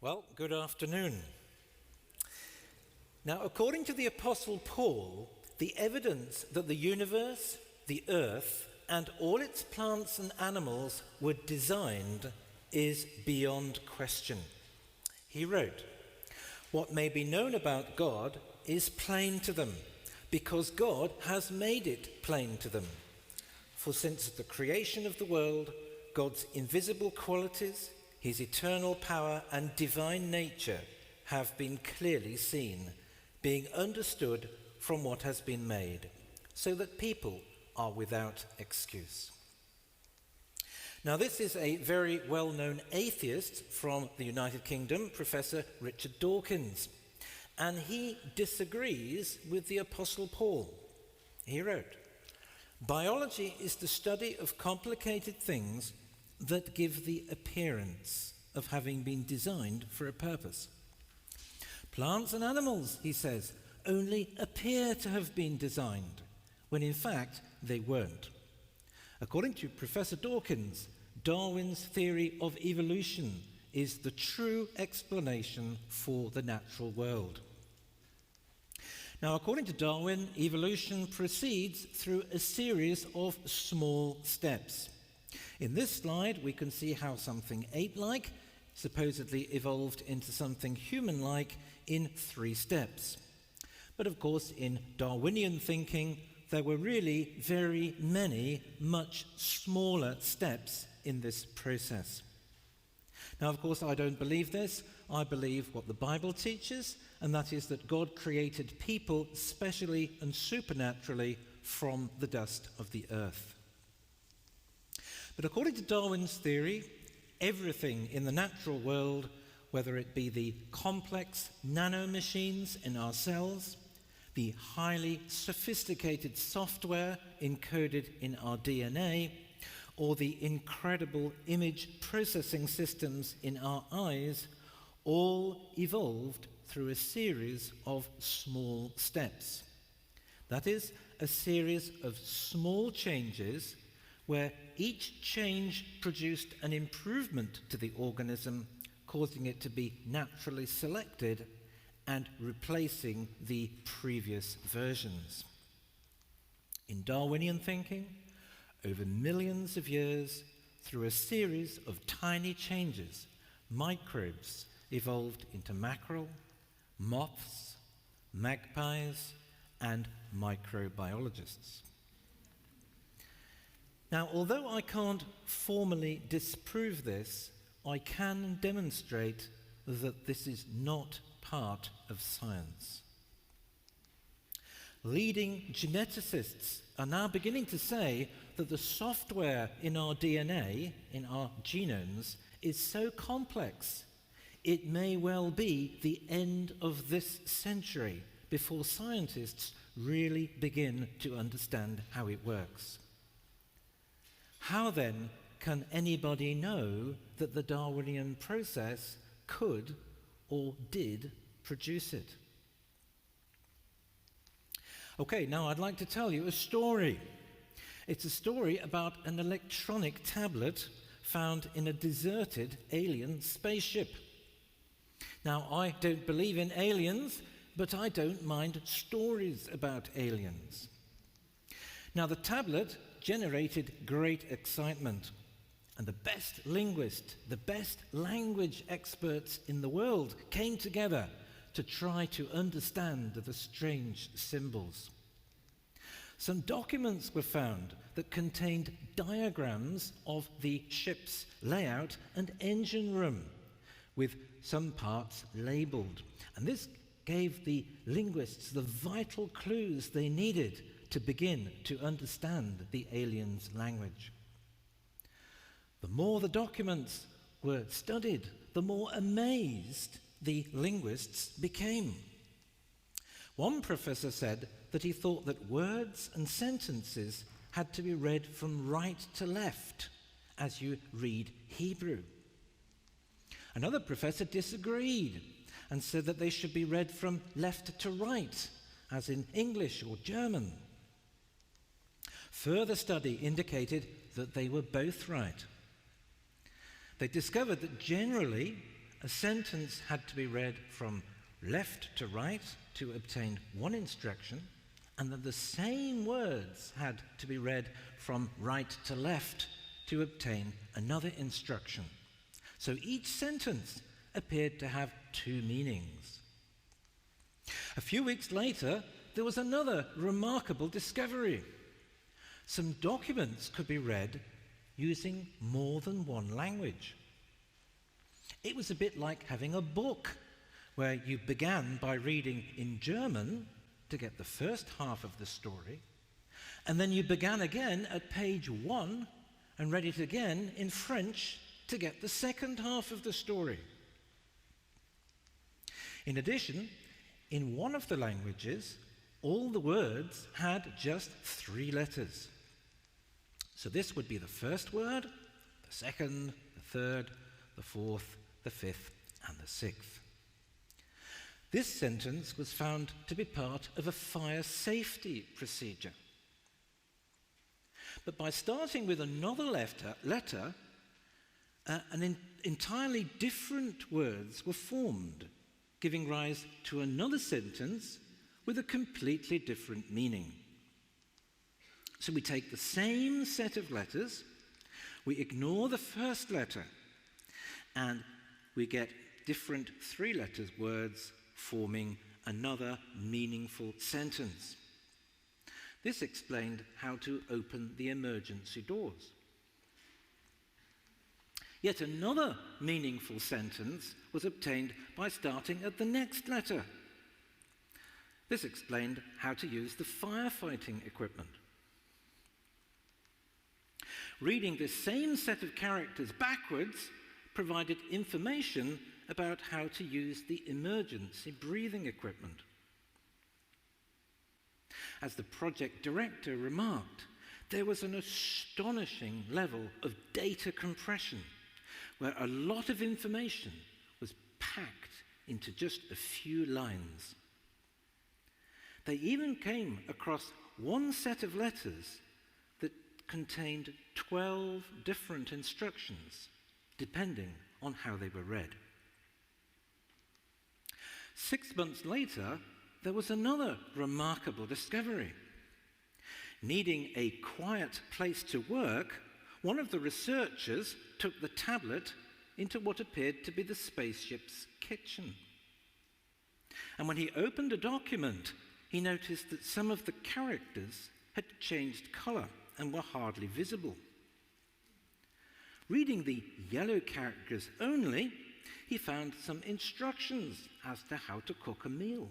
Well, good afternoon. Now, according to the Apostle Paul, the evidence that the universe, the earth, and all its plants and animals were designed is beyond question. He wrote, "What may be known about God is plain to them, because God has made it plain to them. For since the creation of the world, God's invisible qualities, his eternal power and divine nature have been clearly seen, being understood from what has been made, so that people are without excuse." Now, this is a very well-known atheist from the United Kingdom, Professor Richard Dawkins, and he disagrees with the Apostle Paul. He wrote, "Biology is the study of complicated things that give the appearance of having been designed for a purpose. Plants and animals," he says, "only appear to have been designed, when in fact they weren't." According to Professor Dawkins, Darwin's theory of evolution is the true explanation for the natural world. Now, according to Darwin, evolution proceeds through a series of small steps. In this slide, we can see how something ape-like supposedly evolved into something human-like in 3 steps. But of course, in Darwinian thinking, there were really very many, much smaller steps in this process. Now, of course, I don't believe this. I believe what the Bible teaches, and that is that God created people specially and supernaturally from the dust of the earth. But according to Darwin's theory, everything in the natural world, whether it be the complex nanomachines in our cells, the highly sophisticated software encoded in our DNA, or the incredible image processing systems in our eyes, all evolved through a series of small steps. That is, a series of small changes where each change produced an improvement to the organism, causing it to be naturally selected and replacing the previous versions. In Darwinian thinking, over millions of years, through a series of tiny changes, microbes evolved into mackerel, moths, magpies, and microbiologists. Now, although I can't formally disprove this, I can demonstrate that this is not part of science. Leading geneticists are now beginning to say that the software in our DNA, in our genomes, is so complex, it may well be the end of this century before scientists really begin to understand how it works. How then can anybody know that the Darwinian process could or did produce it? Okay, now I'd like to tell you a story. It's a story about an electronic tablet found in a deserted alien spaceship. Now, I don't believe in aliens, but I don't mind stories about aliens. Now, the tablet generated great excitement, and the best linguists, the best language experts in the world came together to try to understand the strange symbols. Some documents were found that contained diagrams of the ship's layout and engine room, with some parts labelled. And this gave the linguists the vital clues they needed to begin to understand the aliens' language. The more the documents were studied, the more amazed the linguists became. One professor said that he thought that words and sentences had to be read from right to left, as you read Hebrew. Another professor disagreed and said that they should be read from left to right, as in English or German. Further study indicated that they were both right. They discovered that generally a sentence had to be read from left to right to obtain one instruction, and then the same words had to be read from right to left to obtain another instruction. So each sentence appeared to have two meanings. A few weeks later, there was another remarkable discovery. Some documents could be read using more than one language. It was a bit like having a book where you began by reading in German to get the first half of the story, and then you began again at page 1 and read it again in French to get the second half of the story. In addition, in one of the languages, all the words had just 3 letters. So this would be the first word, the second, the third, the fourth, the fifth, and the sixth. This sentence was found to be part of a fire safety procedure. But by starting with another letter, entirely different words were formed, giving rise to another sentence with a completely different meaning. So we take the same set of letters, we ignore the first letter, and we get different 3-letter words forming another meaningful sentence. This explained how to open the emergency doors. Yet another meaningful sentence was obtained by starting at the next letter. This explained how to use the firefighting equipment. Reading this same set of characters backwards provided information about how to use the emergency breathing equipment. As the project director remarked, there was an astonishing level of data compression, where a lot of information was packed into just a few lines. They even came across one set of letters that contained 12 different instructions, depending on how they were read. 6 months later, there was another remarkable discovery. Needing a quiet place to work, one of the researchers took the tablet into what appeared to be the spaceship's kitchen. And when he opened a document, he noticed that some of the characters had changed color and were hardly visible. Reading the yellow characters only, he found some instructions as to how to cook a meal.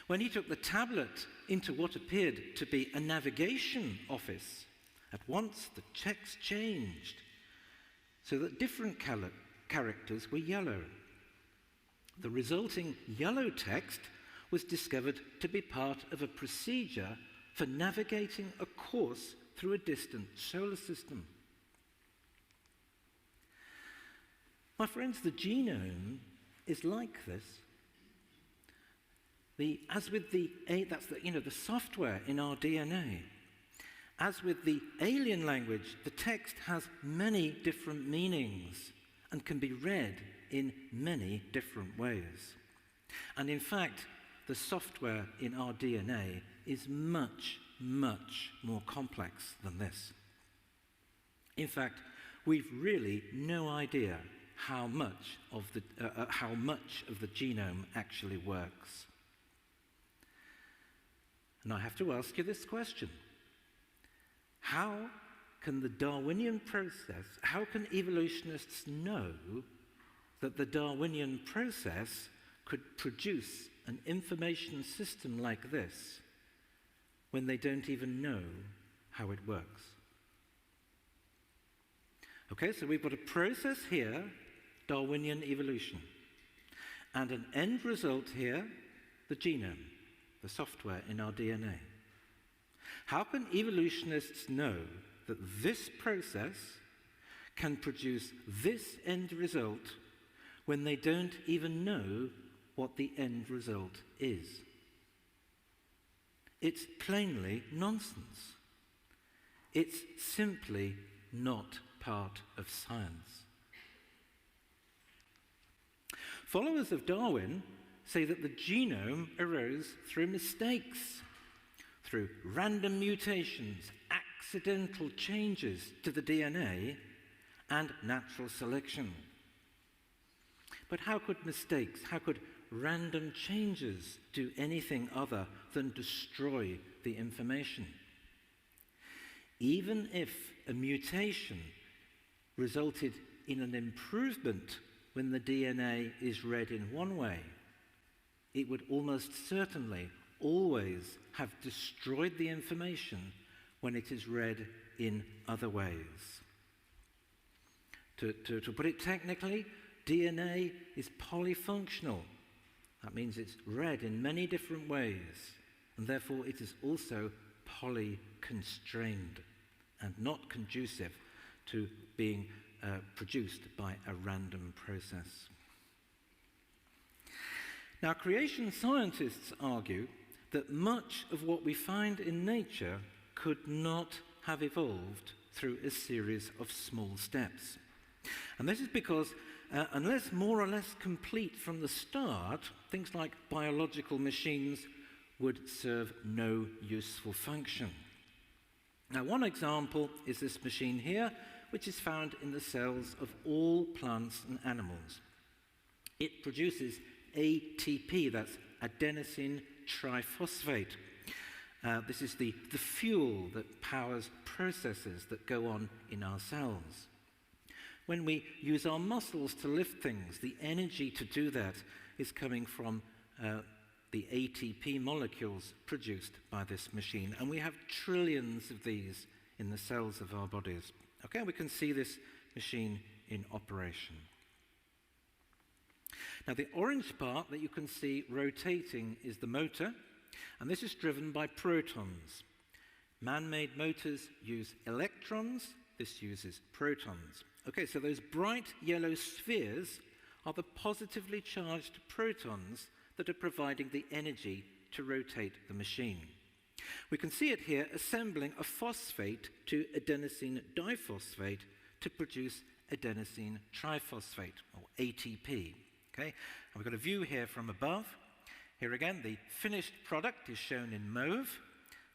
When he took the tablet into what appeared to be a navigation office, at once the text changed so that different characters were yellow. The resulting yellow text was discovered to be part of a procedure for navigating a course through a distant solar system. My friends, the genome is like this. As with the software in our DNA. As with the alien language, the text has many different meanings and can be read in many different ways. And in fact, the software in our DNA is much, much more complex than this. In fact, we've really no idea how much of the genome actually works. And I have to ask you this question. How can evolutionists know that the Darwinian process could produce an information system like this when they don't even know how it works? Okay, so we've got a process here, Darwinian evolution, and an end result here, the genome, the software in our DNA. How can evolutionists know that this process can produce this end result when they don't even know what the end result is? It's plainly nonsense. It's simply not part of science. Followers of Darwin say that the genome arose through mistakes, through random mutations, accidental changes to the DNA, and natural selection. But how could mistakes, how could random changes do anything other than destroy the information? Even if a mutation resulted in an improvement when the DNA is read in one way, it would almost certainly always have destroyed the information when it is read in other ways. To put it technically, DNA is polyfunctional. That means it's read in many different ways, and therefore it is also poly-constrained and not conducive to being produced by a random process. Now, creation scientists argue that much of what we find in nature could not have evolved through a series of small steps. And this is because unless more or less complete from the start, things like biological machines would serve no useful function. Now, one example is this machine here, which is found in the cells of all plants and animals. It produces ATP, that's adenosine triphosphate. This is the fuel that powers processes that go on in our cells. When we use our muscles to lift things, the energy to do that is coming from the ATP molecules produced by this machine. And we have trillions of these in the cells of our bodies. Okay, we can see this machine in operation. Now, the orange part that you can see rotating is the motor, and this is driven by protons. Man-made motors use electrons, this uses protons. Okay, so those bright yellow spheres are the positively charged protons that are providing the energy to rotate the machine. We can see it here assembling a phosphate to adenosine diphosphate to produce adenosine triphosphate, or ATP. Okay, and we've got a view here from above. Here again, the finished product is shown in mauve.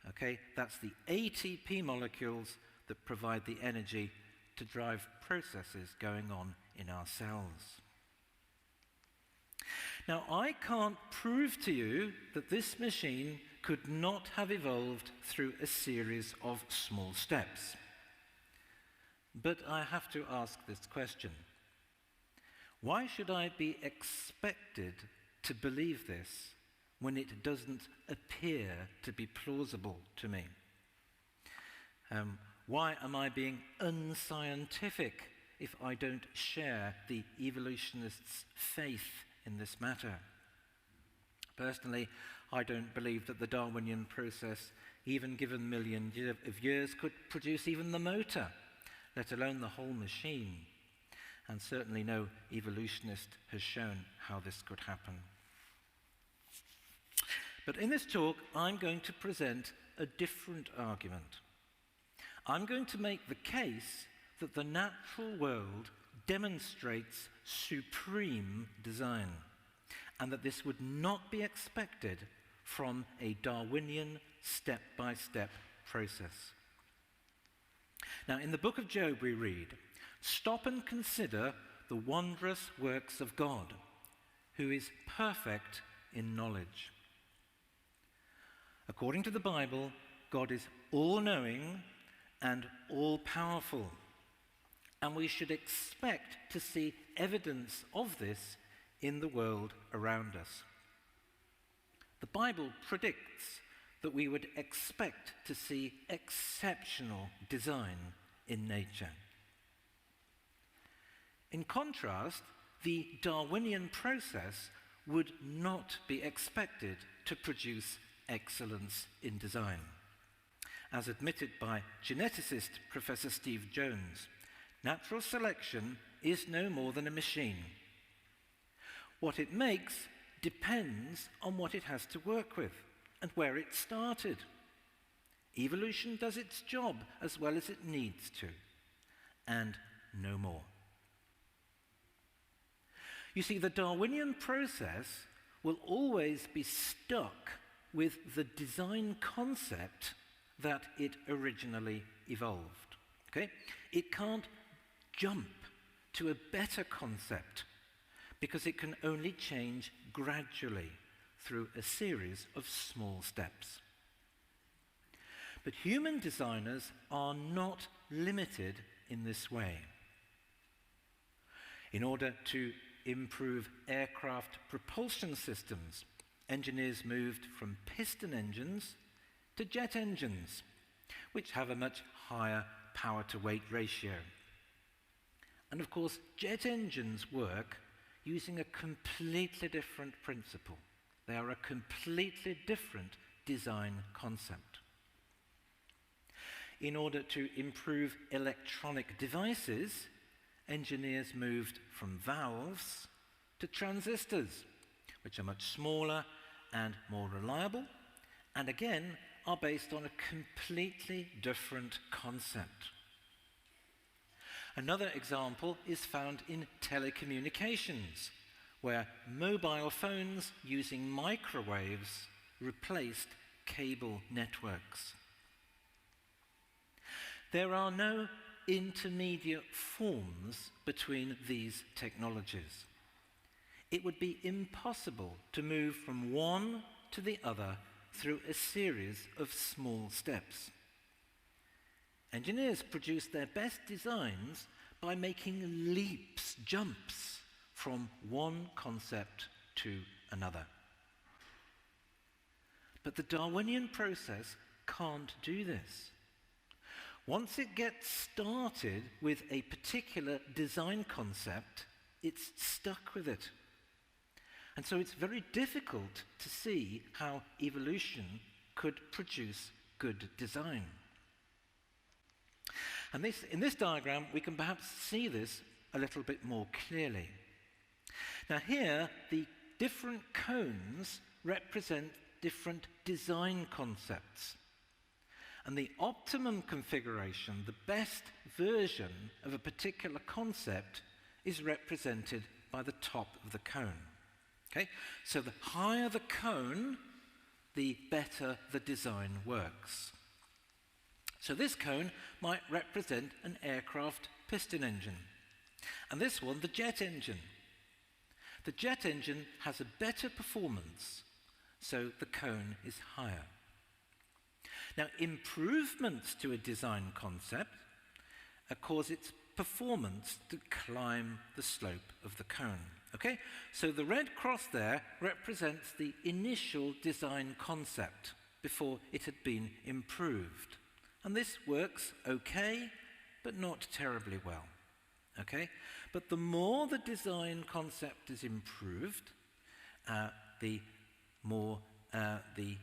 Okay, that's the ATP molecules that provide the energy to drive processes going on in our cells. Now, I can't prove to you that this machine could not have evolved through a series of small steps. But I have to ask this question. Why should I be expected to believe this when it doesn't appear to be plausible to me? Why am I being unscientific if I don't share the evolutionists' faith in this matter? Personally, I don't believe that the Darwinian process, even given millions of years, could produce even the motor, let alone the whole machine. And certainly no evolutionist has shown how this could happen. But in this talk, I'm going to present a different argument. I'm going to make the case that the natural world demonstrates supreme design, and that this would not be expected from a Darwinian step-by-step process. Now, in the book of Job we read, "Stop and consider the wondrous works of God, who is perfect in knowledge." According to the Bible, God is all-knowing and all-powerful, and we should expect to see evidence of this in the world around us. The Bible predicts that we would expect to see exceptional design in nature. In contrast, the Darwinian process would not be expected to produce excellence in design. As admitted by geneticist Professor Steve Jones, natural selection is no more than a machine. What it makes depends on what it has to work with and where it started. Evolution does its job as well as it needs to, and no more. You see, the Darwinian process will always be stuck with the design concept that it originally evolved. Okay? It can't jump to a better concept because it can only change gradually through a series of small steps. But human designers are not limited in this way. In order to improve aircraft propulsion systems, engineers moved from piston engines to jet engines, which have a much higher power-to-weight ratio. And of course, jet engines work using a completely different principle. They are a completely different design concept. In order to improve electronic devices, engineers moved from valves to transistors, which are much smaller and more reliable, and again are based on a completely different concept. Another example is found in telecommunications, where mobile phones using microwaves replaced cable networks. There are no intermediate forms between these technologies. It would be impossible to move from one to the other through a series of small steps. Engineers produce their best designs by making leaps, jumps from one concept to another. But the Darwinian process can't do this. Once it gets started with a particular design concept, it's stuck with it. And so it's very difficult to see how evolution could produce good design. And in this diagram, we can perhaps see this a little bit more clearly. Now here, the different cones represent different design concepts. And the optimum configuration, the best version of a particular concept, is represented by the top of the cone. Okay? So the higher the cone, the better the design works. So this cone might represent an aircraft piston engine, and this one the jet engine. The jet engine has a better performance, so the cone is higher. Now, improvements to a design concept cause its performance to climb the slope of the cone. Okay? So the red cross there represents the initial design concept before it had been improved. And this works okay, but not terribly well. Okay? But the more the design concept is improved, the more the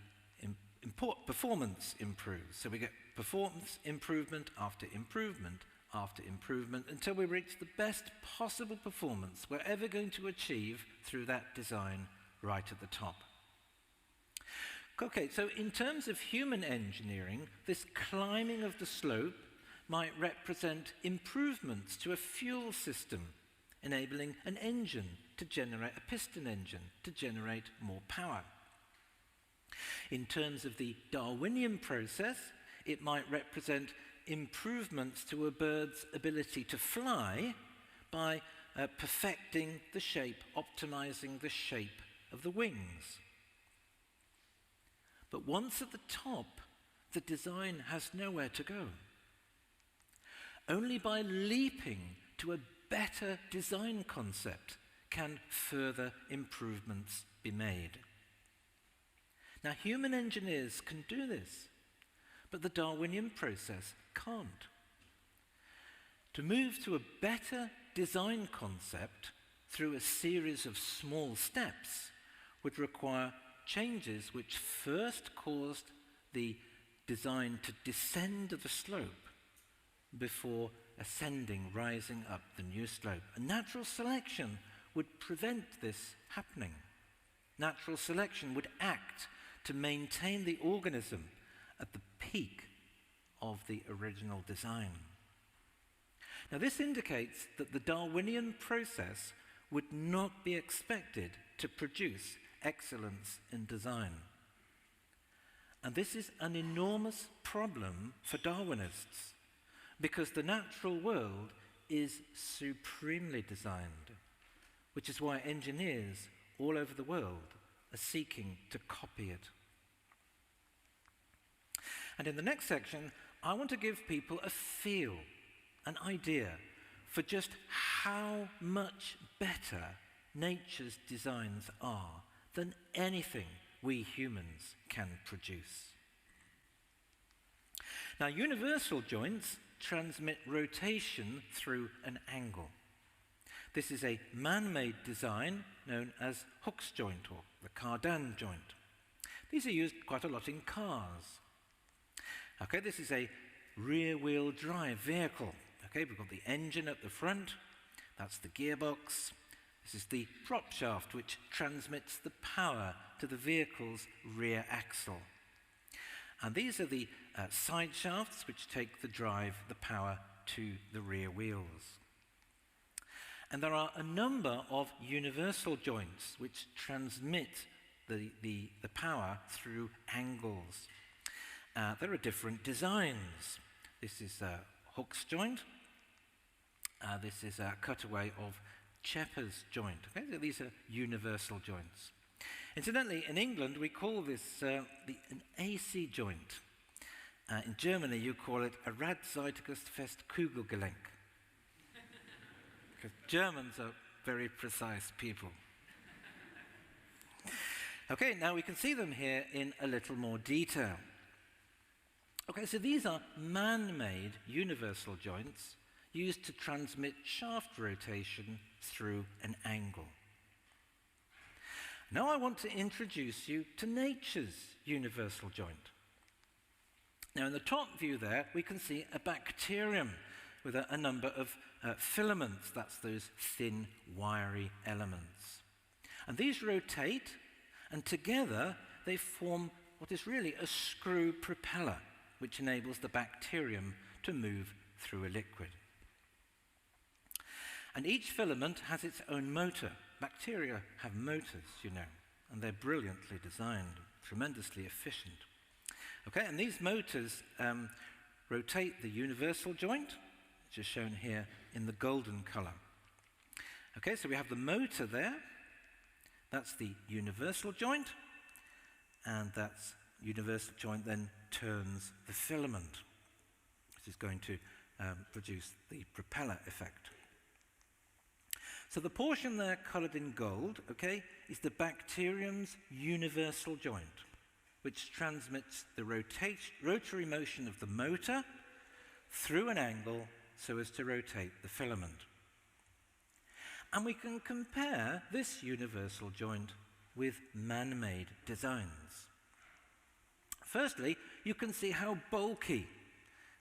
performance improves. So we get performance improvement after improvement after improvement until we reach the best possible performance we're ever going to achieve through that design right at the top. Okay, so in terms of human engineering, this climbing of the slope might represent improvements to a fuel system, enabling an engine to generate, a piston engine, to generate more power. In terms of the Darwinian process, it might represent improvements to a bird's ability to fly by perfecting the shape, optimizing the shape of the wings. But once at the top, the design has nowhere to go. Only by leaping to a better design concept can further improvements be made. Now, human engineers can do this, but the Darwinian process can't. To move to a better design concept through a series of small steps would require changes which first caused the design to descend the slope before ascending, rising up the new slope. And natural selection would prevent this happening. Natural selection would act to maintain the organism at the peak of the original design. Now, this indicates that the Darwinian process would not be expected to produce excellence in design. And this is an enormous problem for Darwinists, because the natural world is supremely designed, which is why engineers all over the world are seeking to copy it. And in the next section, I want to give people a feel, an idea, for just how much better nature's designs are than anything we humans can produce. Now, universal joints transmit rotation through an angle. This is a man-made design known as Hooke's joint or the cardan joint. These are used quite a lot in cars. Okay, this is a rear-wheel drive vehicle. Okay, we've got the engine at the front, that's the gearbox. This is the prop shaft which transmits the power to the vehicle's rear axle. And these are the side shafts which take the power to the rear wheels. And there are a number of universal joints which transmit the power through angles. There are different designs. This is Hooke's joint. This is a cutaway of Chepper's joint. Okay? So these are universal joints. Incidentally, in England, we call this an AC joint. In Germany, you call it a Radseitiges fest Kugelgelenk. Because Germans are very precise people. Okay, now we can see them here in a little more detail. Okay, so these are man-made universal joints used to transmit shaft rotation through an angle. Now I want to introduce you to nature's universal joint. Now in the top view there, we can see a bacterium with a number of filaments. That's those thin, wiry elements. And these rotate, and together they form what is really a screw propeller, which enables the bacterium to move through a liquid. And each filament has its own motor. Bacteria have motors, you know, and they're brilliantly designed, tremendously efficient. Okay, and these motors rotate the universal joint, which is shown here in the golden color. Okay, so we have the motor there. That's the universal joint, and that universal joint then turns the filament, which is going to produce the propeller effect. So the portion there colored in gold, okay, is the bacterium's universal joint, which transmits the rotary motion of the motor through an angle so as to rotate the filament. And we can compare this universal joint with man-made designs. Firstly, you can see how bulky,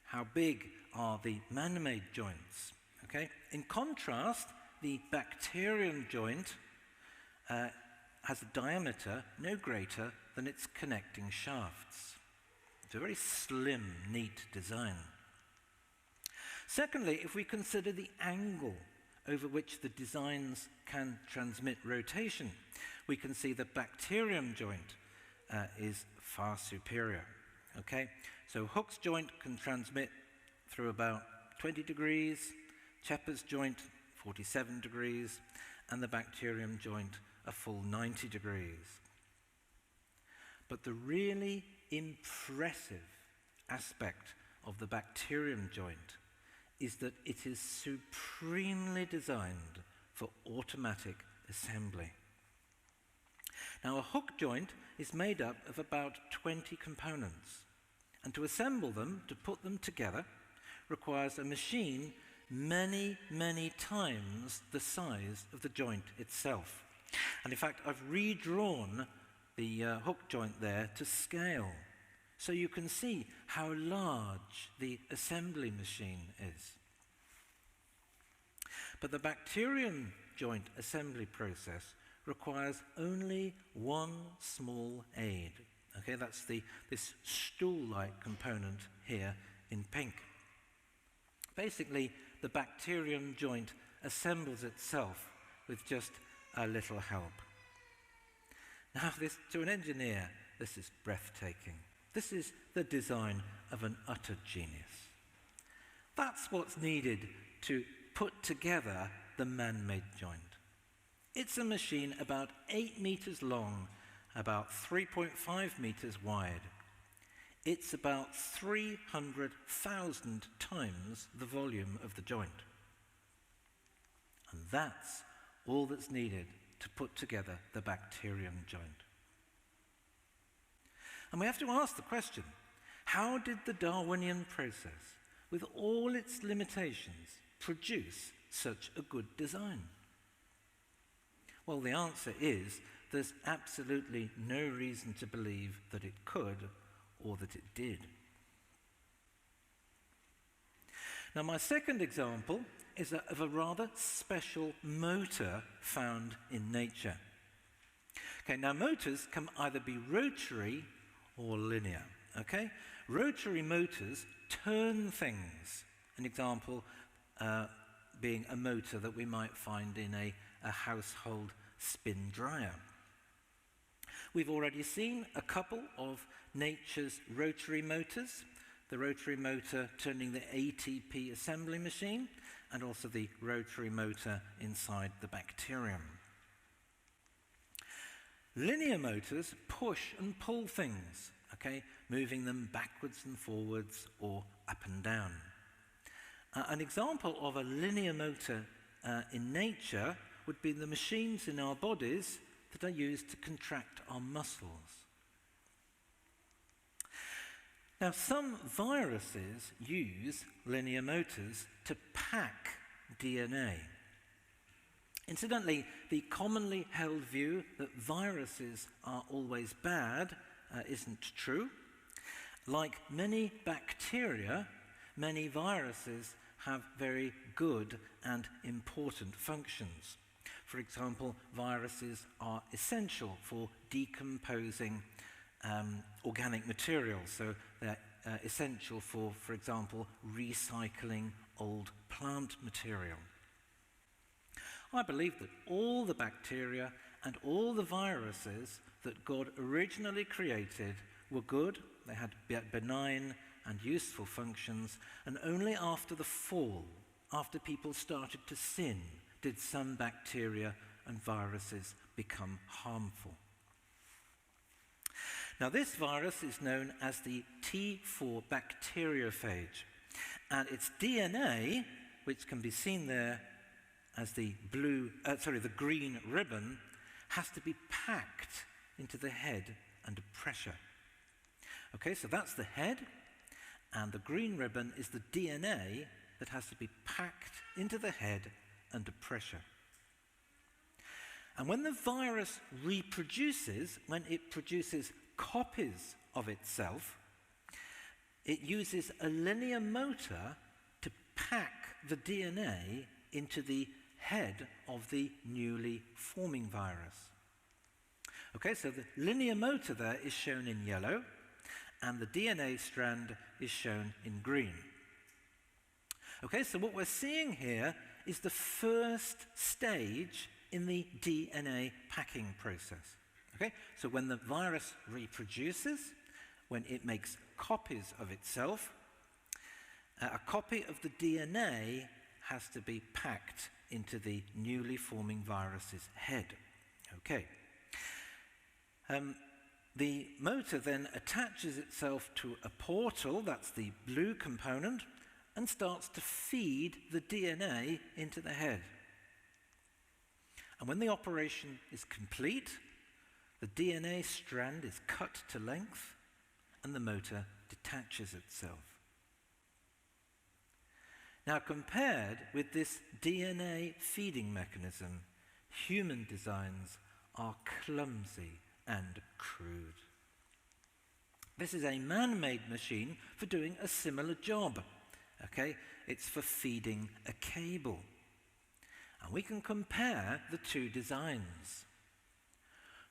how big are the man-made joints. Okay? In contrast, the bacterium joint has a diameter no greater than its connecting shafts. It's a very slim, neat design. Secondly, if we consider the angle over which the designs can transmit rotation, we can see the bacterium joint is far superior. Okay? So Hooke's joint can transmit through about 20 degrees, Chepper's joint 47 degrees, and the bacterium joint a full 90 degrees. But the really impressive aspect of the bacterium joint is that it is supremely designed for automatic assembly. Now, a Hooke joint is made up of about 20 components, and to assemble them, to put them together, requires a machine many, many times the size of the joint itself. And in fact, I've redrawn the Hooke joint there to scale, so you can see how large the assembly machine is. But the bacterium joint assembly process requires only one small aid. Okay, that's this stool-like component here in pink. Basically, the bacterium joint assembles itself with just a little help. Now, to an engineer, this is breathtaking. This is the design of an utter genius. That's what's needed to put together the man-made joint. It's a machine about 8 meters long, about 3.5 meters wide. It's about 300,000 times the volume of the joint. And that's all that's needed to put together the bacterium joint. And we have to ask the question, how did the Darwinian process, with all its limitations, produce such a good design? Well, the answer is there's absolutely no reason to believe that it could or that it did. Now, my second example is of a rather special motor found in nature. Okay, now motors can either be rotary or linear. Okay, rotary motors turn things. An example being a motor that we might find in a household spin dryer. We've already seen a couple of nature's rotary motors, the rotary motor turning the ATP assembly machine, and also the rotary motor inside the bacterium. Linear motors push and pull things, okay, moving them backwards and forwards or up and down. An example of a linear motor in nature would be the machines in our bodies that are used to contract our muscles. Now, some viruses use linear motors to pack DNA. Incidentally, the commonly held view that viruses are always bad isn't true. Like many bacteria, many viruses have very good and important functions. For example, viruses are essential for decomposing organic materials, so they're essential for example, recycling old plant material. I believe that all the bacteria and all the viruses that God originally created were good, they had benign and useful functions, and only after the fall, after people started to sin, did some bacteria and viruses become harmful. Now, this virus is known as the T4 bacteriophage, and its DNA, which can be seen there as the green ribbon, has to be packed into the head under pressure. Okay, so that's the head, and the green ribbon is the DNA that has to be packed into the head under pressure. And when the virus reproduces, when it produces copies of itself, it uses a linear motor to pack the DNA into the head of the newly forming virus. Okay, so the linear motor there is shown in yellow, and the DNA strand is shown in green. Okay, so what we're seeing here is the first stage in the DNA packing process. Okay, so when the virus reproduces, when it makes copies of itself, a copy of the DNA has to be packed into the newly forming virus's head. Okay. The motor then attaches itself to a portal, that's the blue component, and starts to feed the DNA into the head. And when the operation is complete, the DNA strand is cut to length and the motor detaches itself. Now, compared with this DNA feeding mechanism, human designs are clumsy and crude. This is a man-made machine for doing a similar job. Okay, it's for feeding a cable. And we can compare the two designs.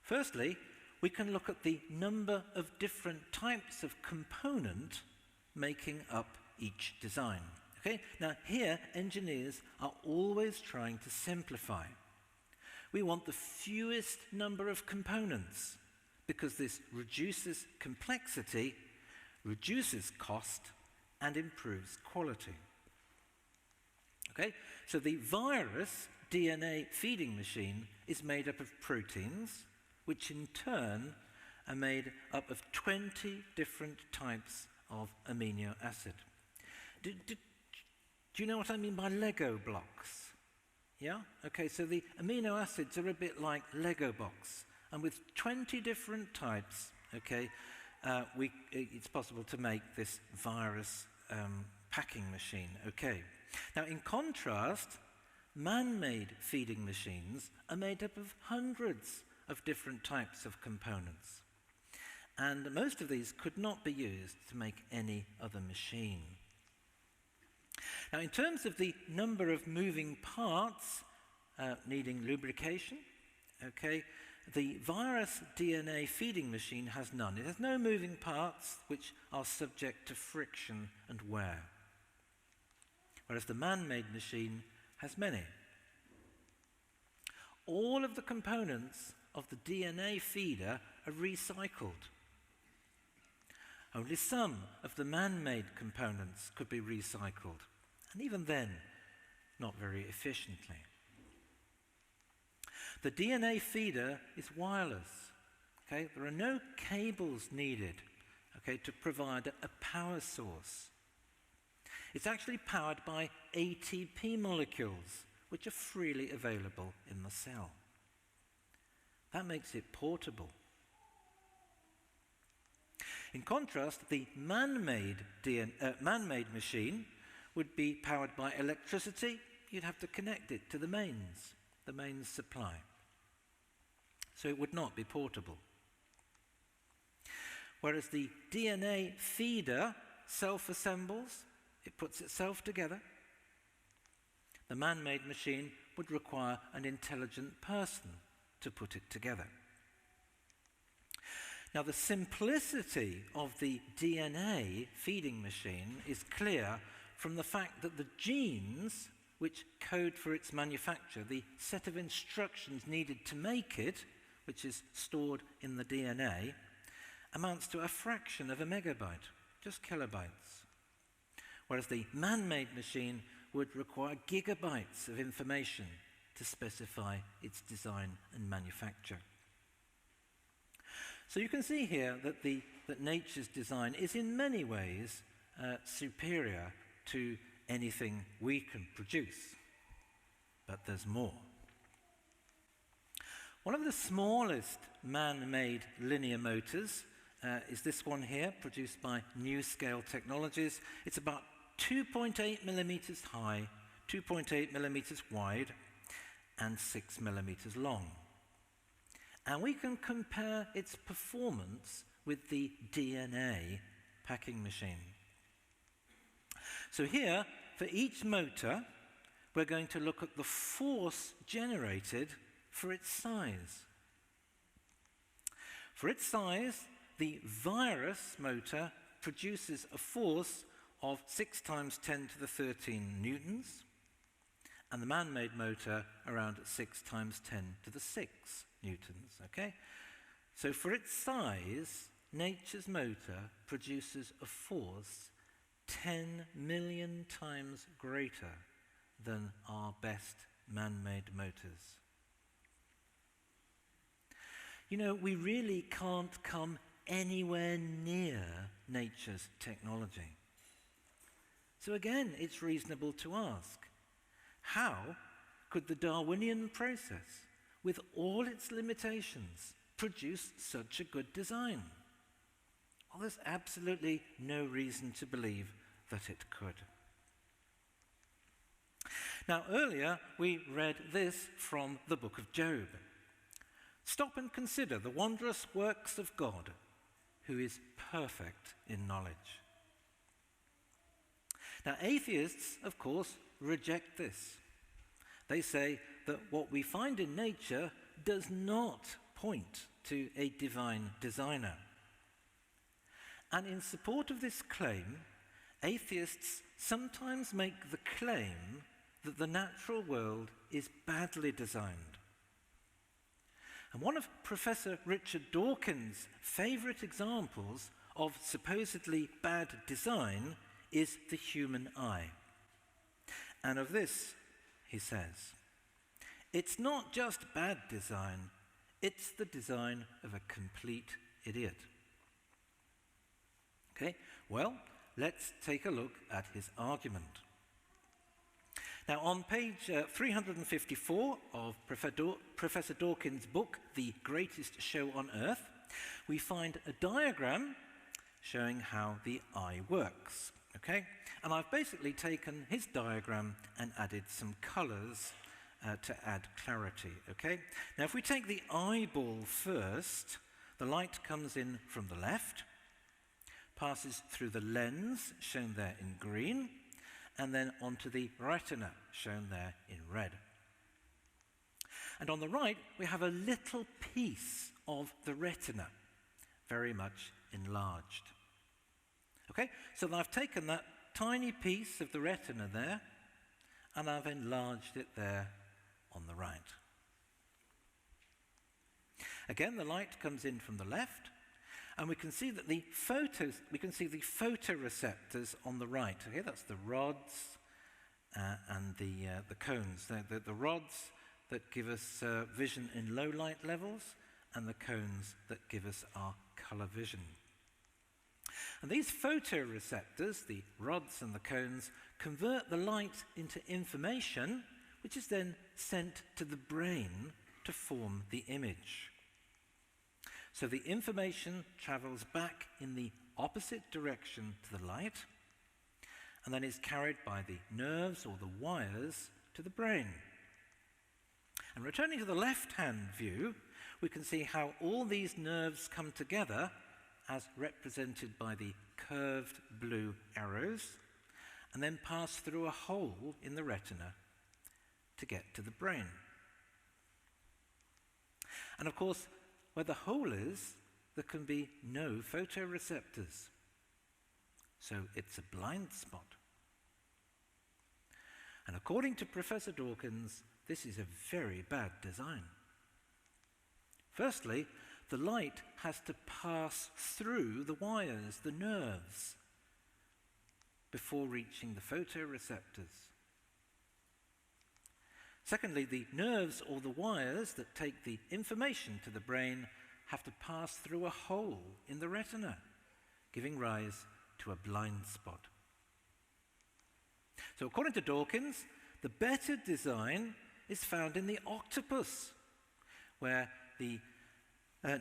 Firstly, we can look at the number of different types of component making up each design. Okay, now here engineers are always trying to simplify. We want the fewest number of components because this reduces complexity, reduces cost, and improves quality. Okay, so the virus DNA feeding machine is made up of proteins, which in turn are made up of 20 different types of amino acid. Do you know what I mean by Lego blocks? Yeah? Okay, so the amino acids are a bit like Lego blocks, and with 20 different types, okay, it's possible to make this virus packing machine, okay. Now, in contrast, man-made feeding machines are made up of hundreds of different types of components. And most of these could not be used to make any other machine. Now, in terms of the number of moving parts needing lubrication, okay, the virus DNA feeding machine has none. It has no moving parts which are subject to friction and wear, whereas the man-made machine has many. All of the components of the DNA feeder are recycled. Only some of the man-made components could be recycled, and even then, not very efficiently. The DNA feeder is wireless. Okay? There are no cables needed, okay, to provide a power source. It's actually powered by ATP molecules, which are freely available in the cell. That makes it portable. In contrast, the man-made machine would be powered by electricity. You'd have to connect it to the mains supply. So it would not be portable. Whereas the DNA feeder self-assembles, it puts itself together. The man-made machine would require an intelligent person to put it together. Now, the simplicity of the DNA feeding machine is clear from the fact that the genes which code for its manufacture, the set of instructions needed to make it, which is stored in the DNA, amounts to a fraction of a megabyte, just kilobytes. Whereas the man-made machine would require gigabytes of information to specify its design and manufacture. So you can see here that nature's design is in many ways superior to anything we can produce. But there's more. One of the smallest man-made linear motors is this one here, produced by New Scale Technologies. It's about 2.8 millimeters high, 2.8 millimeters wide, and 6 millimeters long. And we can compare its performance with the DNA packing machine. So here, for each motor, we're going to look at the force generated for its size. For its size, the virus motor produces a force of 6 times 10 to the 13 newtons, and the man-made motor around 6 times 10 to the 6 newtons, okay? So for its size, nature's motor produces a force 10 million times greater than our best man-made motors. You know, we really can't come anywhere near nature's technology. So again, it's reasonable to ask, how could the Darwinian process, with all its limitations, produce such a good design? Well, there's absolutely no reason to believe that it could. Now, earlier we read this from the book of Job. Stop and consider the wondrous works of God, who is perfect in knowledge. Now, atheists, of course, reject this. They say that what we find in nature does not point to a divine designer. And in support of this claim, atheists sometimes make the claim that the natural world is badly designed. And one of Professor Richard Dawkins' favourite examples of supposedly bad design is the human eye. And of this, he says, "It's not just bad design, it's the design of a complete idiot." Okay, well, let's take a look at his argument. Now, on page 354 of Professor Dawkins' book, The Greatest Show on Earth, we find a diagram showing how the eye works. Okay, and I've basically taken his diagram and added some colours to add clarity. Okay, now if we take the eyeball first, the light comes in from the left, passes through the lens, shown there in green, and then onto the retina, shown there in red. And on the right, we have a little piece of the retina, very much enlarged. Okay, so I've taken that tiny piece of the retina there, and I've enlarged it there on the right. Again, the light comes in from the left, and we can see that the photoreceptors on the right. Okay, that's the rods and the cones. The rods that give us vision in low light levels, and the cones that give us our colour vision. And these photoreceptors, the rods and the cones, convert the light into information, which is then sent to the brain to form the image. So the information travels back in the opposite direction to the light, and then is carried by the nerves or the wires to the brain. And returning to the left-hand view, we can see how all these nerves come together, as represented by the curved blue arrows, and then pass through a hole in the retina to get to the brain. And of course, where the hole is, there can be no photoreceptors. So it's a blind spot. And according to Professor Dawkins, this is a very bad design. Firstly, the light has to pass through the wires, the nerves, before reaching the photoreceptors. Secondly, the nerves or the wires that take the information to the brain have to pass through a hole in the retina, giving rise to a blind spot. So according to Dawkins, the better design is found in the octopus, where the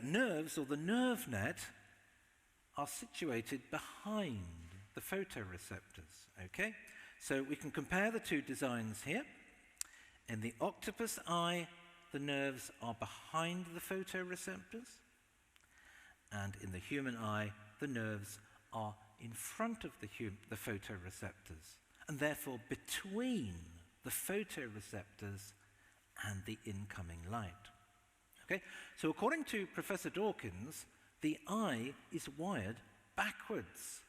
nerves or the nerve net are situated behind the photoreceptors. Okay? So we can compare the two designs here. In the octopus eye, the nerves are behind the photoreceptors, and in the human eye, the nerves are in front of the photoreceptors, and therefore between the photoreceptors and the incoming light. Okay? So according to Professor Dawkins, the eye is wired backwards,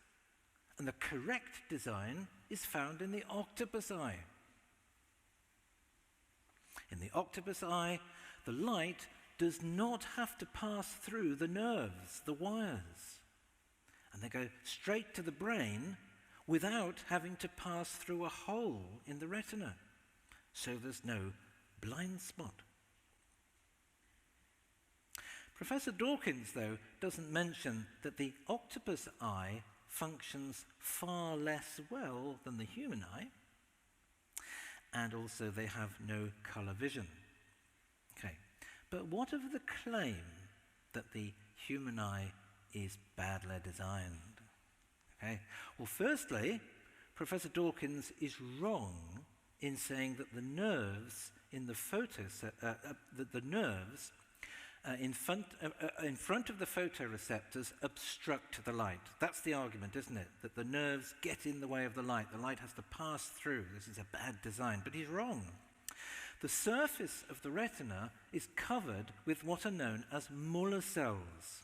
and the correct design is found in the octopus eye. In the octopus eye, the light does not have to pass through the nerves, the wires, and they go straight to the brain without having to pass through a hole in the retina. So there's no blind spot. Professor Dawkins, though, doesn't mention that the octopus eye functions far less well than the human eye, and also they have no colour vision. Okay, but what of the claim that the human eye is badly designed? Okay, well, firstly, Professor Dawkins is wrong in saying that the nerves in the nerves in front of the photoreceptors obstruct the light. That's the argument, isn't it? That the nerves get in the way of the light. The light has to pass through. This is a bad design. But he's wrong. The surface of the retina is covered with what are known as Muller cells.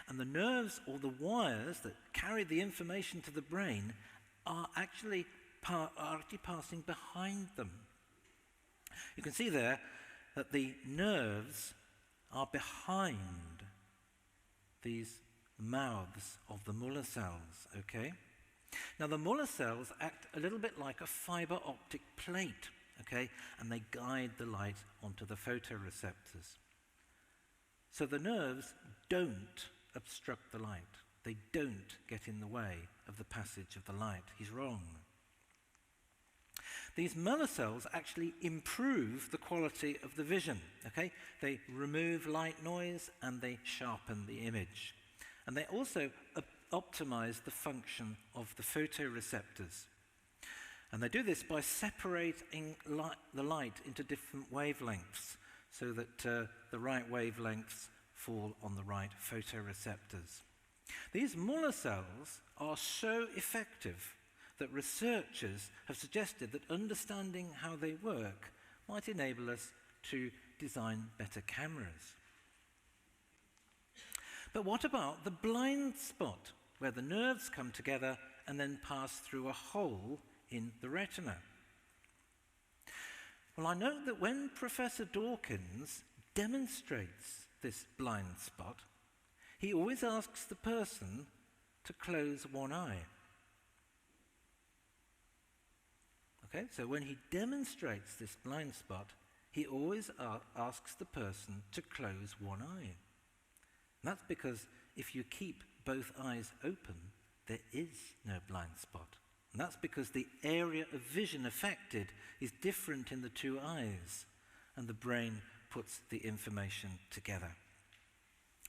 And the nerves or the wires that carry the information to the brain are actually passing behind them. You can see there that the nerves are behind these mouths of the Muller cells, okay? Now the Muller cells act a little bit like a fiber optic plate, okay? And they guide the light onto the photoreceptors. So the nerves don't obstruct the light. They don't get in the way of the passage of the light. He's wrong. These Muller cells actually improve the quality of the vision, okay? They remove light noise and they sharpen the image. And they also optimize the function of the photoreceptors. And they do this by separating the light into different wavelengths so that the right wavelengths fall on the right photoreceptors. These Muller cells are so effective that researchers have suggested that understanding how they work might enable us to design better cameras. But what about the blind spot, where the nerves come together and then pass through a hole in the retina? Well, I know that when Professor Dawkins demonstrates this blind spot, he always asks the person to close one eye. Okay, so when he demonstrates this blind spot, he always asks the person to close one eye. And that's because if you keep both eyes open, there is no blind spot. And that's because the area of vision affected is different in the two eyes, and the brain puts the information together.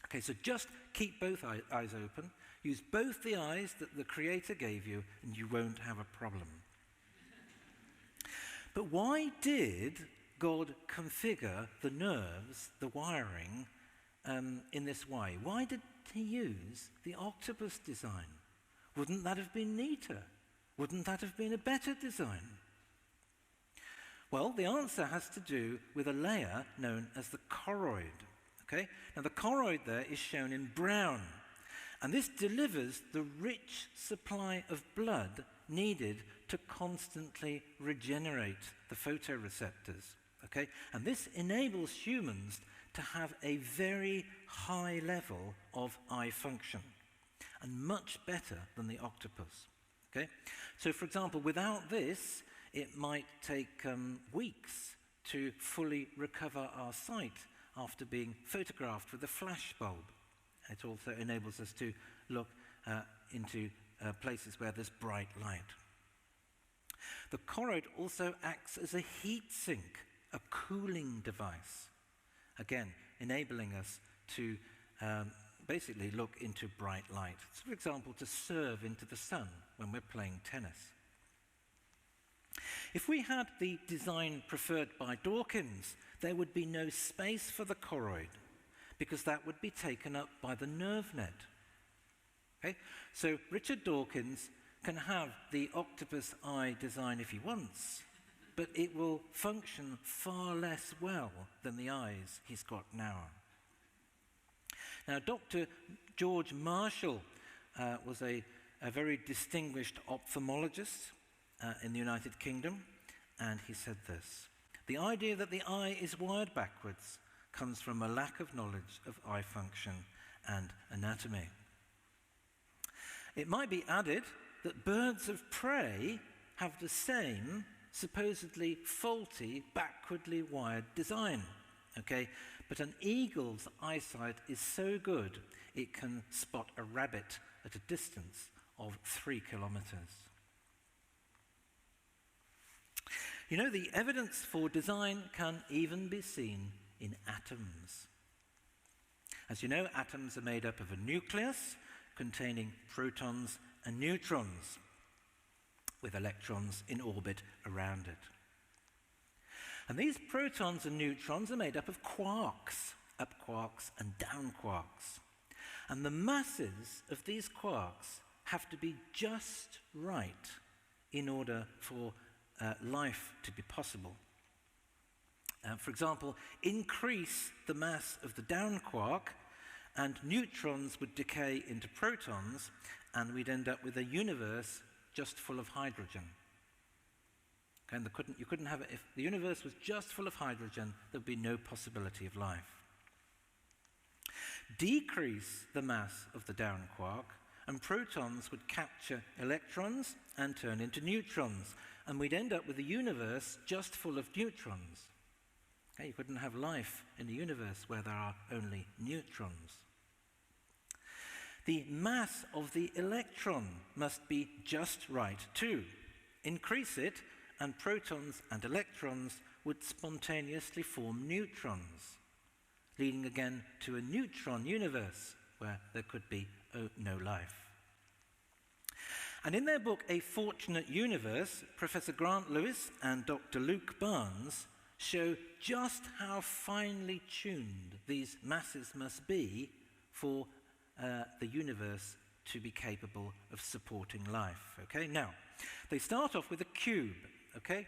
Okay, so just keep both eyes open, use both the eyes that the Creator gave you, and you won't have a problem. But why did God configure the nerves, the wiring, in this way? Why did he use the octopus design? Wouldn't that have been neater? Wouldn't that have been a better design? Well, the answer has to do with a layer known as the choroid. Okay? Now the choroid there is shown in brown, and this delivers the rich supply of blood needed to constantly regenerate the photoreceptors. Okay? And this enables humans to have a very high level of eye function, and much better than the octopus. Okay? So, for example, without this, it might take weeks to fully recover our sight after being photographed with a flash bulb. It also enables us to look into places where there's bright light. The choroid also acts as a heat sink, a cooling device, again, enabling us to basically look into bright light. So, for example, to serve into the sun when we're playing tennis. If we had the design preferred by Dawkins, there would be no space for the choroid, because that would be taken up by the nerve net. Okay? So Richard Dawkins can have the octopus eye design if he wants, but it will function far less well than the eyes he's got now. Now, Dr. George Marshall was a very distinguished ophthalmologist in the United Kingdom, and he said this: "The idea that the eye is wired backwards comes from a lack of knowledge of eye function and anatomy." It might be added that birds of prey have the same supposedly faulty, backwardly wired design. Okay? But an eagle's eyesight is so good it can spot a rabbit at a distance of 3 kilometers. You know, the evidence for design can even be seen in atoms. As you know, atoms are made up of a nucleus containing protons and neutrons, with electrons in orbit around it. And these protons and neutrons are made up of quarks, up quarks and down quarks. And the masses of these quarks have to be just right in order for life to be possible. For example, increase the mass of the down quark, and neutrons would decay into protons, and we'd end up with a universe just full of hydrogen. Okay, and you couldn't have it. If the universe was just full of hydrogen, there'd be no possibility of life. decrease the mass of the down quark, and protons would capture electrons and turn into neutrons, and we'd end up with a universe just full of neutrons. Okay, you couldn't have life in a universe where there are only neutrons. The mass of the electron must be just right too. Increase it, and protons and electrons would spontaneously form neutrons, leading again to a neutron universe where there could be no life. And in their book, A Fortunate Universe, Professor Grant Lewis and Dr. Luke Barnes show just how finely tuned these masses must be for the universe to be capable of supporting life. Okay, now, they start off with a cube, okay?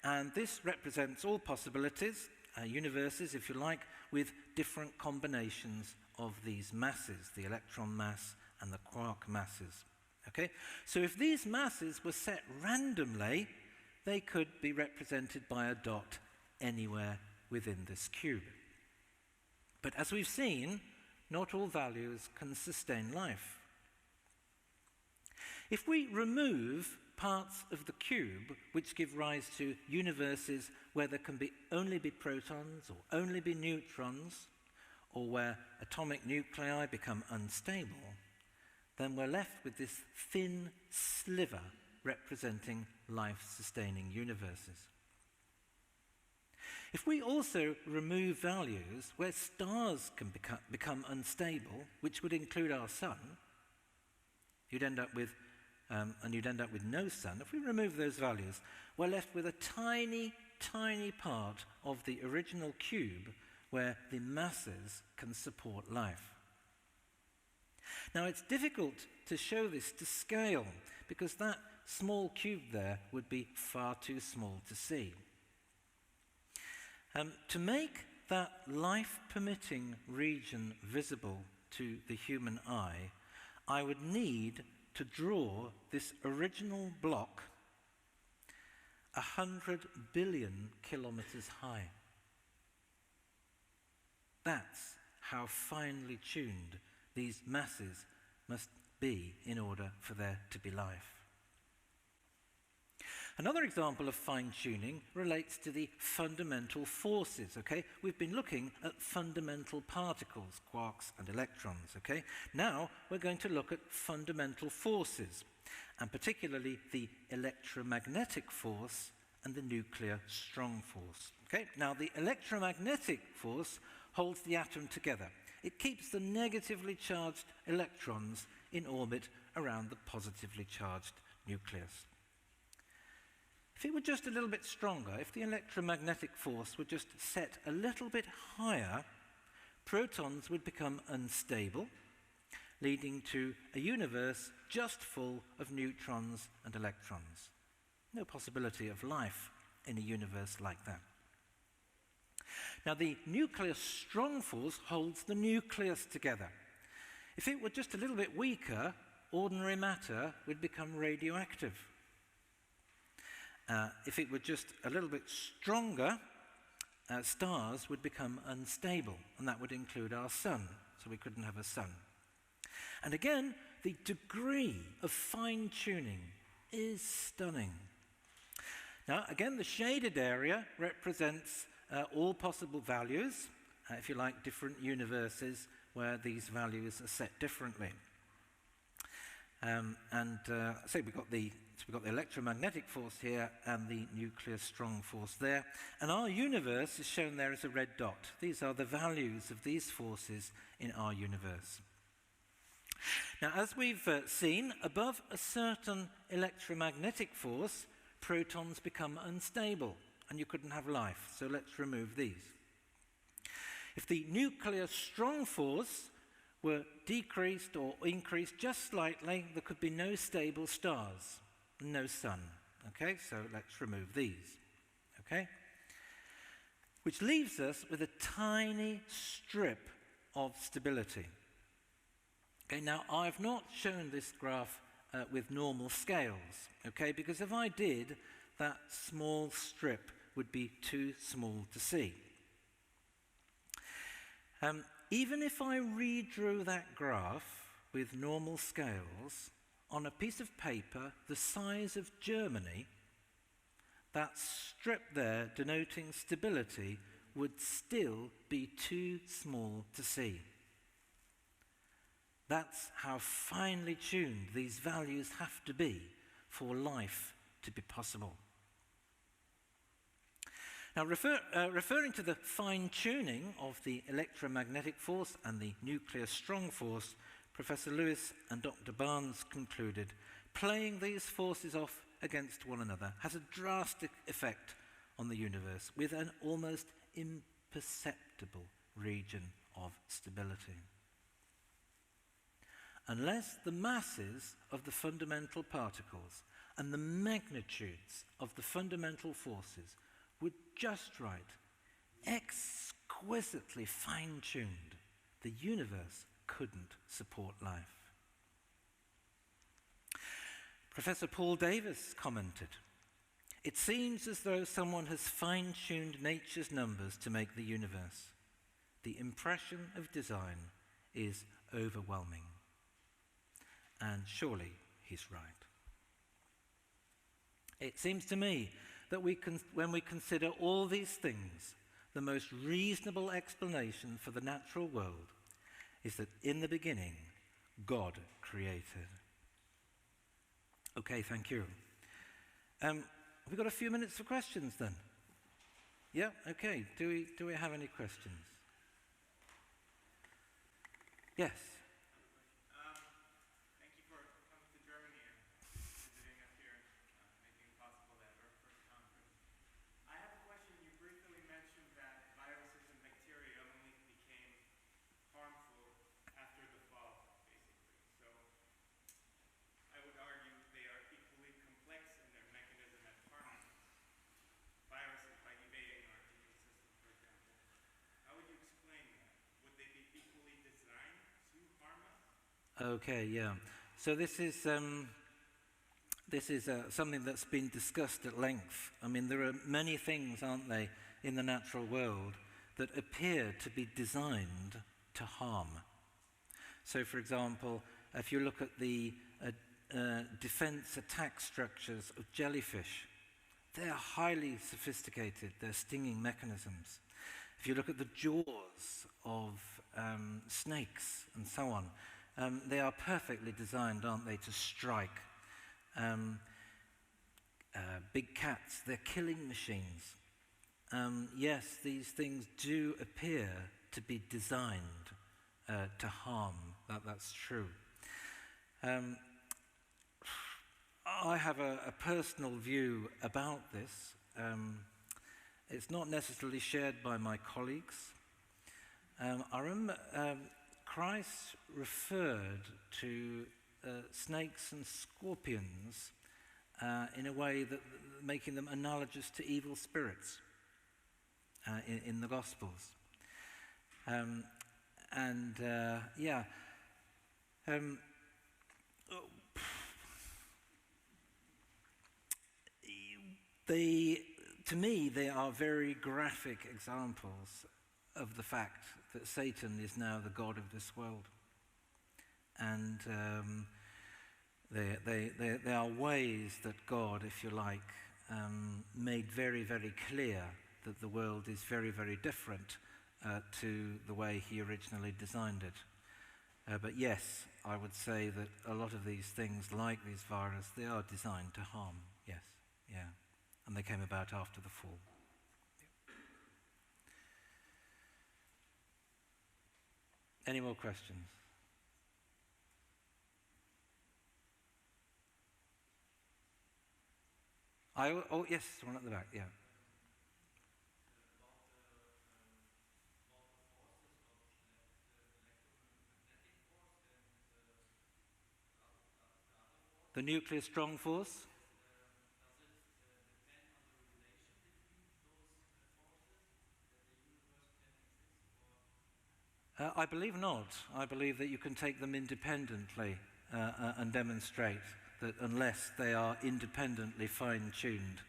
And this represents all possibilities, universes, if you like, with different combinations of these masses, the electron mass and the quark masses. Okay? So if these masses were set randomly, they could be represented by a dot anywhere within this cube. But as we've seen, not all values can sustain life. If we remove parts of the cube which give rise to universes where there can only be protons or only be neutrons, or where atomic nuclei become unstable, then we're left with this thin sliver representing life-sustaining universes. If we also remove values where stars can become unstable, which would include our sun, you'd end up with no sun. If we remove those values, we're left with a tiny, tiny part of the original cube where the masses can support life. Now, it's difficult to show this to scale because that small cube there would be far too small to see. To make that life-permitting region visible to the human eye, I would need to draw this original block 100 billion kilometers high. That's how finely tuned these masses must be in order for there to be life. Another example of fine-tuning relates to the fundamental forces, okay? We've been looking at fundamental particles, quarks and electrons, okay? Now we're going to look at fundamental forces, and particularly the electromagnetic force and the nuclear strong force, okay? Now the electromagnetic force holds the atom together. It keeps the negatively charged electrons in orbit around the positively charged nucleus. If it were just a little bit stronger, if the electromagnetic force were just set a little bit higher, protons would become unstable, leading to a universe just full of neutrons and electrons. No possibility of life in a universe like that. Now, the nuclear strong force holds the nucleus together. If it were just a little bit weaker, ordinary matter would become radioactive. If it were just a little bit stronger, stars would become unstable, and that would include our sun, so we couldn't have a sun. And again, the degree of fine-tuning is stunning. Now, again, the shaded area represents all possible values, if you like, different universes where these values are set differently. So we've got the electromagnetic force here and the nuclear strong force there. And our universe is shown there as a red dot. These are the values of these forces in our universe. Now, as we've seen, above a certain electromagnetic force, protons become unstable, and you couldn't have life. So let's remove these. If the nuclear strong force were decreased or increased just slightly, there could be no stable stars, no sun. Okay, so let's remove these. Okay? Which leaves us with a tiny strip of stability. Okay, now I've not shown this graph with normal scales, okay, because if I did, that small strip would be too small to see. Even if I redrew that graph with normal scales on a piece of paper the size of Germany, that strip there denoting stability would still be too small to see. That's how finely tuned these values have to be for life to be possible. Now, referring to the fine-tuning of the electromagnetic force and the nuclear strong force, Professor Lewis and Dr. Barnes concluded, playing these forces off against one another has a drastic effect on the universe with an almost imperceptible region of stability. Unless the masses of the fundamental particles and the magnitudes of the fundamental forces were just right, exquisitely fine-tuned, the universe couldn't support life. Professor Paul Davies commented, "It seems as though someone has fine-tuned nature's numbers to make the universe. The impression of design is overwhelming." And surely he's right. It seems to me that when we consider all these things, the most reasonable explanation for the natural world is that in the beginning, God created. Okay, thank you. Have we got a few minutes for questions then? Yeah, okay. Do we have any questions? Yes. Okay, yeah. So this is something that's been discussed at length. I mean, there are many things, aren't they, in the natural world that appear to be designed to harm. So, for example, if you look at the defense attack structures of jellyfish, they're highly sophisticated, they're stinging mechanisms. If you look at the jaws of snakes and so on, they are perfectly designed, aren't they, to strike. Big cats, they're killing machines. Yes, these things do appear to be designed to harm. That's true. I have a personal view about this. It's not necessarily shared by my colleagues. I remember Christ referred to snakes and scorpions in a way that making them analogous to evil spirits in the Gospels. To me, they are very graphic examples of the fact that Satan is now the god of this world. And they are ways that God, if you like, made very, very clear that the world is very, very different to the way he originally designed it. But yes, I would say that a lot of these things, like these viruses, they are designed to harm, yes, yeah. And they came about after the fall. Any more questions? Oh, yes, one at the back, yeah. The nuclear strong force? I believe not. I believe that you can take them independently and demonstrate that unless they are independently fine-tuned,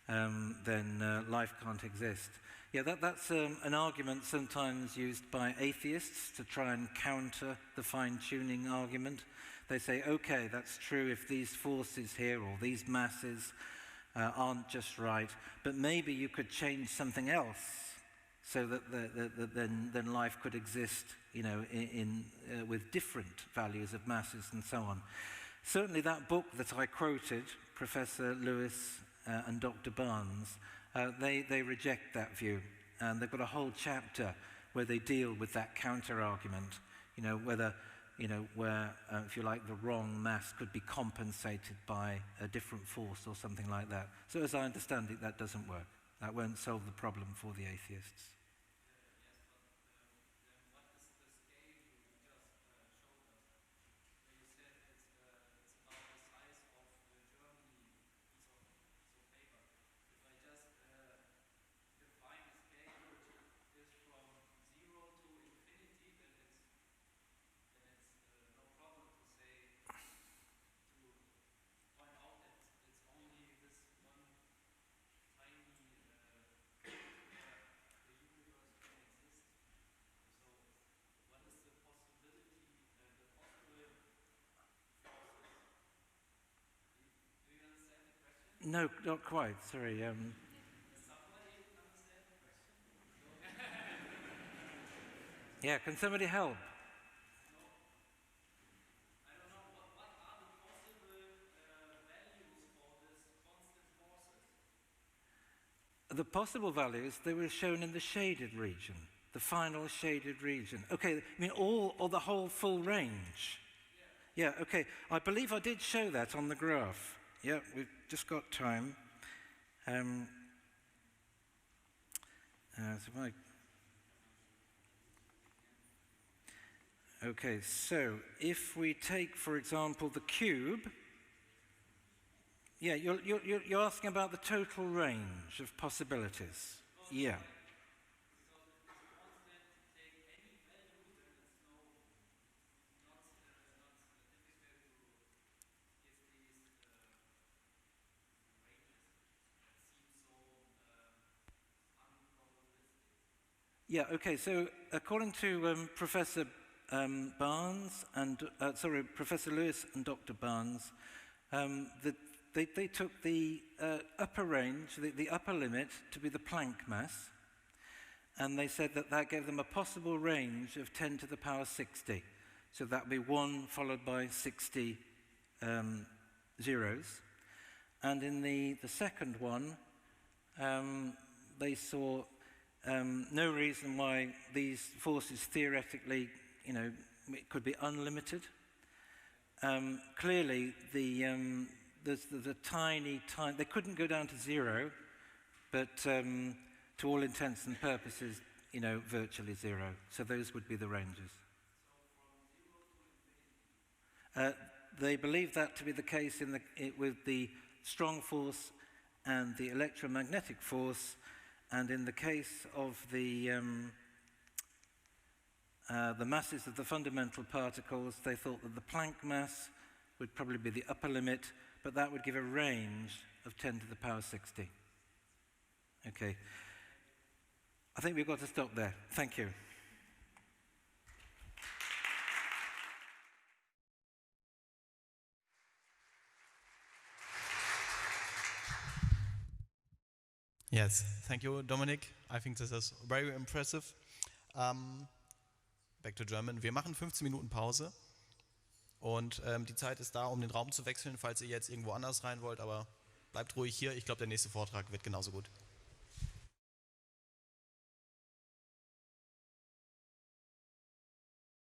then life can't exist. Yeah, that's an argument sometimes used by atheists to try and counter the fine-tuning argument. They say, okay, that's true if these forces here or these masses aren't just right, but maybe you could change something else so that then life could exist, with different values of masses and so on. Certainly that book that I quoted, Professor Lewis and Dr. Barnes, they reject that view, and they've got a whole chapter where they deal with that counter-argument, whether, where, if you like, the wrong mass could be compensated by a different force or something like that. So as I understand it, that doesn't work. That won't solve the problem for the atheists. No, not quite, sorry. Yeah, can somebody help? I don't know, what are the possible values for this constant forces? The possible values, they were shown in the shaded region, the final shaded region. Okay, I mean all, or the whole full range? Yeah, okay. I believe I did show that on the graph. Yeah, we've just got time. Okay, so if we take, for example, the cube, yeah, you're asking about the total range of possibilities. Yeah. Yeah, okay, so according to Professor Professor Lewis and Dr. Barnes, they took the upper range, the upper limit, to be the Planck mass, and they said that gave them a possible range of 10 to the power 60. So that would be 1 followed by 60 zeros. And in the second one, they saw no reason why these forces theoretically, it could be unlimited. Clearly, there's the tiny, they couldn't go down to 0, but to all intents and purposes, virtually 0. So those would be the ranges. They believe that to be the case with the strong force and the electromagnetic force. And in the case of the masses of the fundamental particles, they thought that the Planck mass would probably be the upper limit, but that would give a range of 10 to the power 60. Okay. I think we've got to stop there. Thank you. Yes, thank you, Dominic. I think this is very impressive. Back to German. Wir machen 15 Minuten Pause und die Zeit ist da, um den Raum zu wechseln, falls ihr jetzt irgendwo anders rein wollt, aber bleibt ruhig hier. Ich glaube, der nächste Vortrag wird genauso gut.